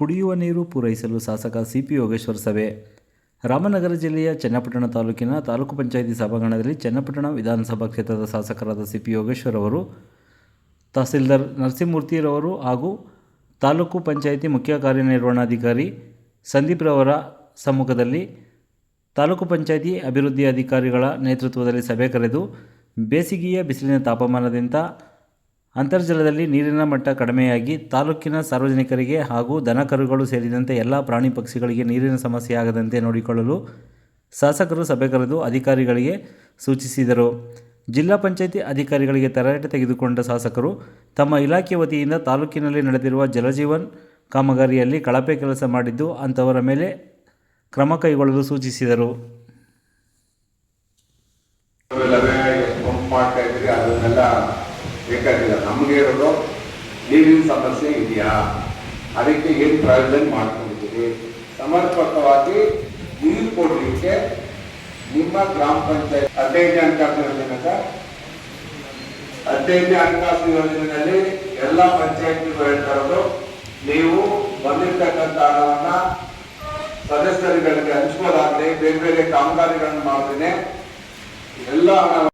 ಕುಡಿಯುವ ನೀರು ಪೂರೈಸಲು ಶಾಸಕ ಸಿಪಿ ಯೋಗೇಶ್ವರ್ ಸಭೆ. ರಾಮನಗರ ಜಿಲ್ಲೆಯ ಚನ್ನಪಟ್ಟಣ ತಾಲೂಕಿನ ತಾಲೂಕು ಪಂಚಾಯಿತಿ ಸಭಾಂಗಣದಲ್ಲಿ ಚನ್ನಪಟ್ಟಣ ವಿಧಾನಸಭಾ ಕ್ಷೇತ್ರದ ಶಾಸಕರಾದ ಸಿಪಿ ಯೋಗೇಶ್ವರ್ ಅವರು, ತಹಸೀಲ್ದಾರ್ ನರಸಿಂಹಮೂರ್ತಿರವರು ಹಾಗೂ ತಾಲೂಕು ಪಂಚಾಯಿತಿ ಮುಖ್ಯ ಕಾರ್ಯನಿರ್ವಹಣಾಧಿಕಾರಿ ಸಂದೀಪ್ ರವರ ಸಮ್ಮುಖದಲ್ಲಿ ತಾಲೂಕು ಪಂಚಾಯಿತಿ ಅಭಿವೃದ್ಧಿ ಅಧಿಕಾರಿಗಳ ನೇತೃತ್ವದಲ್ಲಿ ಸಭೆ ಕರೆದು ಬೇಸಿಗೆಯ ಬಿಸಿಲಿನ ತಾಪಮಾನದಿಂದ ಅಂತರ್ಜಲದಲ್ಲಿ ನೀರಿನ ಮಟ್ಟ ಕಡಿಮೆಯಾಗಿ ತಾಲೂಕಿನ ಸಾರ್ವಜನಿಕರಿಗೆ ಹಾಗೂ ದನಕರುಗಳು ಸೇರಿದಂತೆ ಎಲ್ಲ ಪ್ರಾಣಿ ಪಕ್ಷಿಗಳಿಗೆ ನೀರಿನ ಸಮಸ್ಯೆ ಆಗದಂತೆ ನೋಡಿಕೊಳ್ಳಲು ಶಾಸಕರು ಸಭೆ ಕರೆದು ಅಧಿಕಾರಿಗಳಿಗೆ ಸೂಚಿಸಿದರು. ಜಿಲ್ಲಾ ಪಂಚಾಯಿತಿ ಅಧಿಕಾರಿಗಳಿಗೆ ತರಬೇತಿ ತೆಗೆದುಕೊಂಡ ಶಾಸಕರು ತಮ್ಮ ಇಲಾಖೆ ವತಿಯಿಂದ ತಾಲೂಕಿನಲ್ಲಿ ನಡೆದಿರುವ ಜಲಜೀವನ್ ಕಾಮಗಾರಿಯಲ್ಲಿ ಕಳಪೆ ಕೆಲಸ ಮಾಡಿದ್ದು ಅಂಥವರ ಮೇಲೆ ಕ್ರಮ ಕೈಗೊಳ್ಳಲು ಸೂಚಿಸಿದರು. ಬೇಕಾಗಿಲ್ಲ, ನಮಗೆ ಇರೋದು ನೀರಿನ ಸಮಸ್ಯೆ ಇದೆಯಾ, ಅದಕ್ಕೆ ಏನು ಪ್ರಾವಿಷನ್ ಮಾಡ್ಕೊಂಡಿದ್ದೀರಿ, ಸಮರ್ಪಕವಾಗಿ ನೀರು ಕೊಡಲಿಕ್ಕೆ ನಿಮ್ಮ ಗ್ರಾಮ ಪಂಚಾಯತ್ 15ನೇ ಹಣಕಾಸು ಯೋಜನೆ 15ನೇ ಹಣಕಾಸು ಯೋಜನೆಯಲ್ಲಿ ಎಲ್ಲ ಪಂಚಾಯತ್ಗಳು ಹೇಳ್ತಾ ಇರೋದು, ನೀವು ಬಂದಿರ್ತಕ್ಕಂಥ ಹಣವನ್ನ ಸದಸ್ಯರುಗಳಿಗೆ ಹಂಚ್ಕೋದಾಗಲಿ ಬೇರೆ ಬೇರೆ ಕಾಮಗಾರಿಗಳನ್ನು ಮಾಡಿದ್ರೆ ಎಲ್ಲ ಹಣ